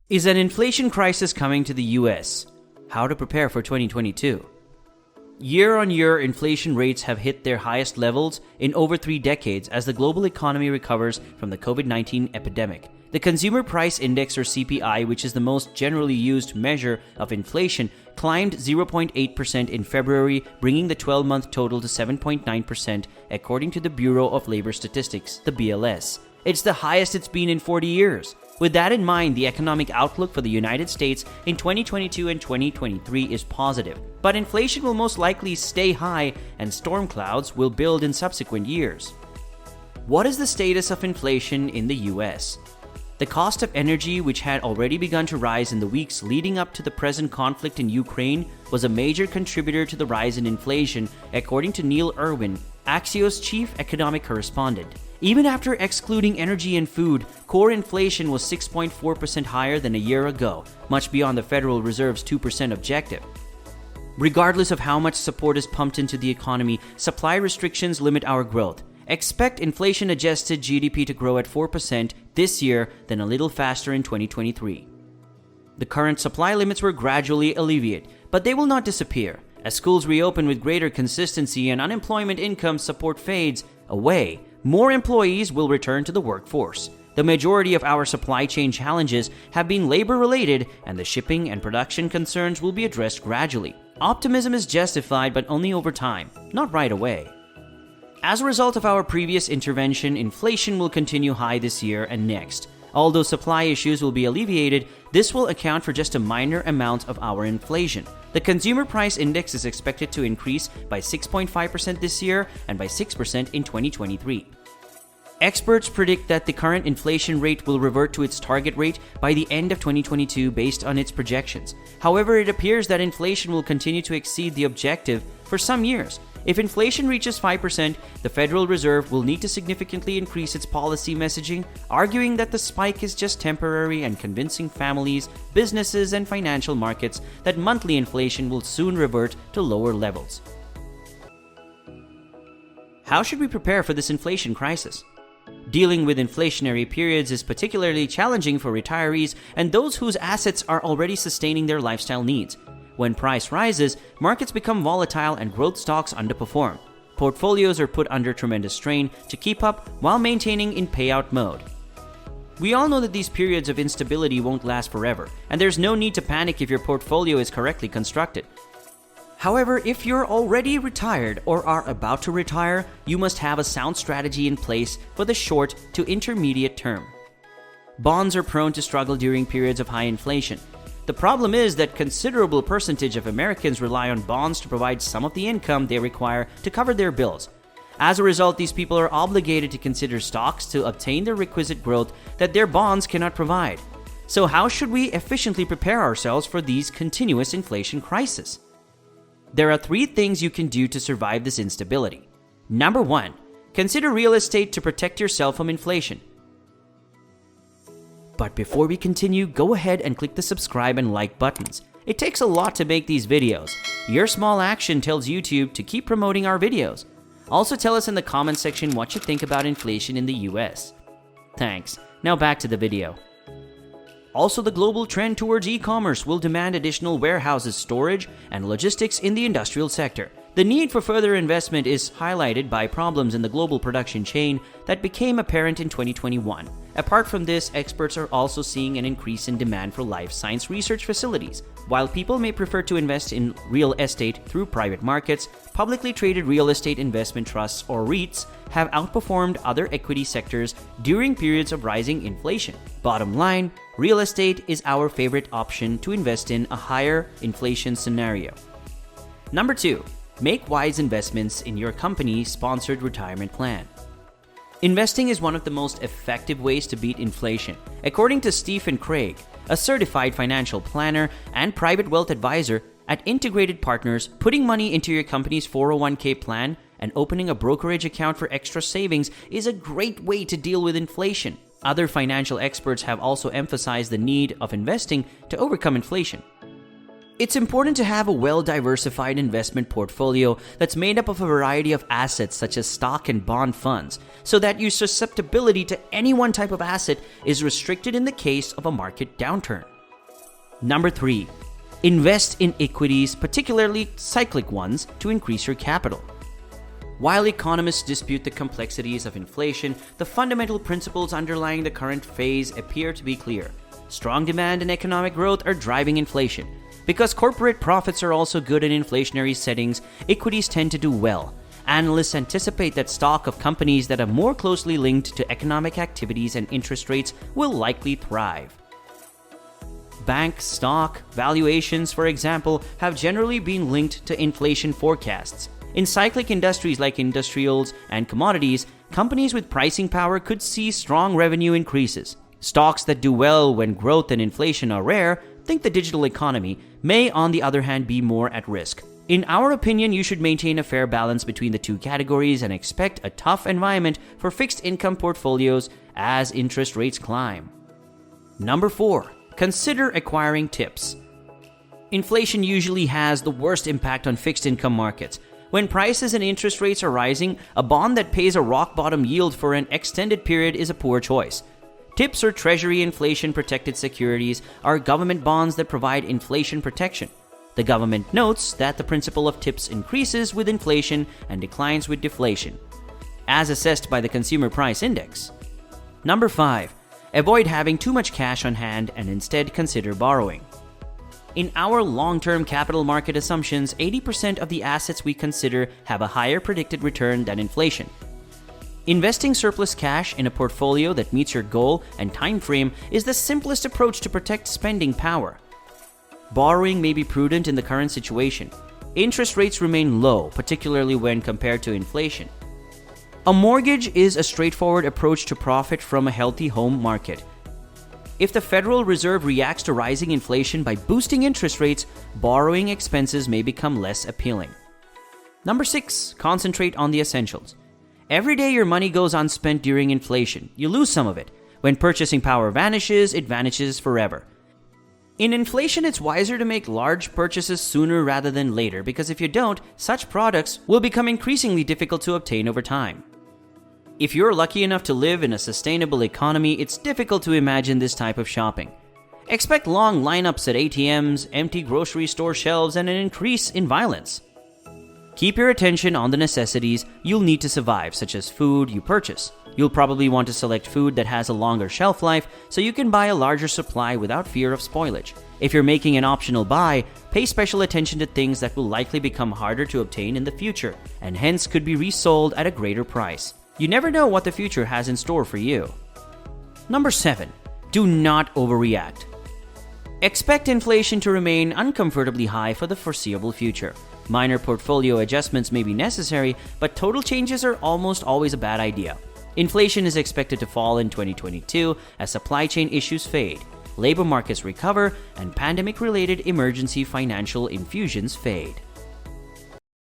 Is an inflation crisis coming to the US? How to prepare for 2022? Year-on-year inflation rates have hit their highest levels in over 3 decades as the global economy recovers from the COVID-19 epidemic. The Consumer Price Index, or CPI, which is the most generally used measure of inflation, climbed 0.8% in February, bringing the 12-month total to 7.9%, according to the Bureau of Labor Statistics, the BLS. It's the highest it's been in 40 years. With that in mind, the economic outlook for the United States in 2022 and 2023 is positive, but inflation will most likely stay high and storm clouds will build in subsequent years. What is the status of inflation in the US? The cost of energy, which had already begun to rise in the weeks leading up to the present conflict in Ukraine, was a major contributor to the rise in inflation, according to Neil Irwin, Axios chief economic correspondent. Even after excluding energy and food, core inflation was 6.4% higher than a year ago, much beyond the Federal Reserve's 2% objective. Regardless of how much support is pumped into the economy, supply restrictions limit our growth. Expect inflation-adjusted GDP to grow at 4% this year, then a little faster in 2023. The current supply limits were gradually alleviated, but they will not disappear. As schools reopen with greater consistency and unemployment income support fades away, more employees will return to the workforce. The majority of our supply chain challenges have been labor-related, and the shipping and production concerns will be addressed gradually. Optimism is justified, but only over time, not right away. As a result of our previous intervention, inflation will continue high this year and next. Although supply issues will be alleviated, this will account for just a minor amount of our inflation. The Consumer Price Index is expected to increase by 6.5% this year and by 6% in 2023. Experts predict that the current inflation rate will revert to its target rate by the end of 2022 based on its projections. However, it appears that inflation will continue to exceed the objective for some years. If inflation reaches 5%, the Federal Reserve will need to significantly increase its policy messaging, arguing that the spike is just temporary and convincing families, businesses, and financial markets that monthly inflation will soon revert to lower levels. How should we prepare for this inflation crisis? Dealing with inflationary periods is particularly challenging for retirees and those whose assets are already sustaining their lifestyle needs. When price rises, markets become volatile and growth stocks underperform. Portfolios are put under tremendous strain to keep up while maintaining in payout mode. We all know that these periods of instability won't last forever, and there's no need to panic if your portfolio is correctly constructed. However, if you're already retired or are about to retire, you must have a sound strategy in place for the short to intermediate term. Bonds are prone to struggle during periods of high inflation. The problem is that considerable percentage of Americans rely on bonds to provide some of the income they require to cover their bills. As a result, these people are obligated to consider stocks to obtain the requisite growth that their bonds cannot provide. So how should we efficiently prepare ourselves for these continuous inflation crises? There are 3 things you can do to survive this instability. Number 1, consider real estate to protect yourself from inflation. But before we continue, go ahead and click the subscribe and like buttons. It takes a lot to make these videos. Your small action tells YouTube to keep promoting our videos. Also tell us in the comment section what you think about inflation in the US. Thanks. Now back to the video. Also, the global trend towards e-commerce will demand additional warehouses, storage, and logistics in the industrial sector. The need for further investment is highlighted by problems in the global production chain that became apparent in 2021. Apart from this, experts are also seeing an increase in demand for life science research facilities. While people may prefer to invest in real estate through private markets, publicly traded real estate investment trusts, or REITs, have outperformed other equity sectors during periods of rising inflation. Bottom line, real estate is our favorite option to invest in a higher inflation scenario. Number 2, make wise investments in your company-sponsored retirement plan. Investing is one of the most effective ways to beat inflation. According to Stephen Craig, a certified financial planner and private wealth advisor at Integrated Partners, putting money into your company's 401k plan and opening a brokerage account for extra savings is a great way to deal with inflation. Other financial experts have also emphasized the need of investing to overcome inflation. It's important to have a well-diversified investment portfolio that's made up of a variety of assets such as stock and bond funds, so that your susceptibility to any one type of asset is restricted in the case of a market downturn. Number 3. Invest in equities, particularly cyclic ones, to increase your capital. While economists dispute the complexities of inflation, the fundamental principles underlying the current phase appear to be clear. Strong demand and economic growth are driving inflation. Because corporate profits are also good in inflationary settings, equities tend to do well. Analysts anticipate that stock of companies that are more closely linked to economic activities and interest rates will likely thrive. Bank stock valuations, for example, have generally been linked to inflation forecasts. In cyclic industries like industrials and commodities, companies with pricing power could see strong revenue increases. Stocks that do well when growth and inflation are rare, think the digital economy, may on the other hand be more at risk. In our opinion, you should maintain a fair balance between the two categories and expect a tough environment for fixed income portfolios as interest rates climb. Number 4. Consider acquiring TIPS. Inflation usually has the worst impact on fixed income markets. When prices and interest rates are rising, a bond that pays a rock-bottom yield for an extended period is a poor choice. TIPS, or Treasury Inflation-Protected Securities, are government bonds that provide inflation protection. The government notes that the principal of TIPS increases with inflation and declines with deflation, as assessed by the Consumer Price Index. Number 5. Avoid having too much cash on hand and instead consider borrowing. In our long-term capital market assumptions, 80% of the assets we consider have a higher predicted return than inflation. Investing surplus cash in a portfolio that meets your goal and time frame is the simplest approach to protect spending power. Borrowing may be prudent in the current situation. Interest rates remain low, particularly when compared to inflation. A mortgage is a straightforward approach to profit from a healthy home market. If the Federal Reserve reacts to rising inflation by boosting interest rates, borrowing expenses may become less appealing. Number 6. Concentrate on the essentials. Every day your money goes unspent during inflation. You lose some of it. When purchasing power vanishes, it vanishes forever. In inflation, it's wiser to make large purchases sooner rather than later, because if you don't, such products will become increasingly difficult to obtain over time. If you're lucky enough to live in a sustainable economy, it's difficult to imagine this type of shopping. Expect long lineups at ATMs, empty grocery store shelves, and an increase in violence. Keep your attention on the necessities you'll need to survive, such as food you purchase. You'll probably want to select food that has a longer shelf life so you can buy a larger supply without fear of spoilage. If you're making an optional buy, pay special attention to things that will likely become harder to obtain in the future, and hence could be resold at a greater price. You never know what the future has in store for you. Number 7. Do not overreact. Expect inflation to remain uncomfortably high for the foreseeable future. Minor portfolio adjustments may be necessary, but total changes are almost always a bad idea. Inflation is expected to fall in 2022 as supply chain issues fade, labor markets recover, and pandemic-related emergency financial infusions fade.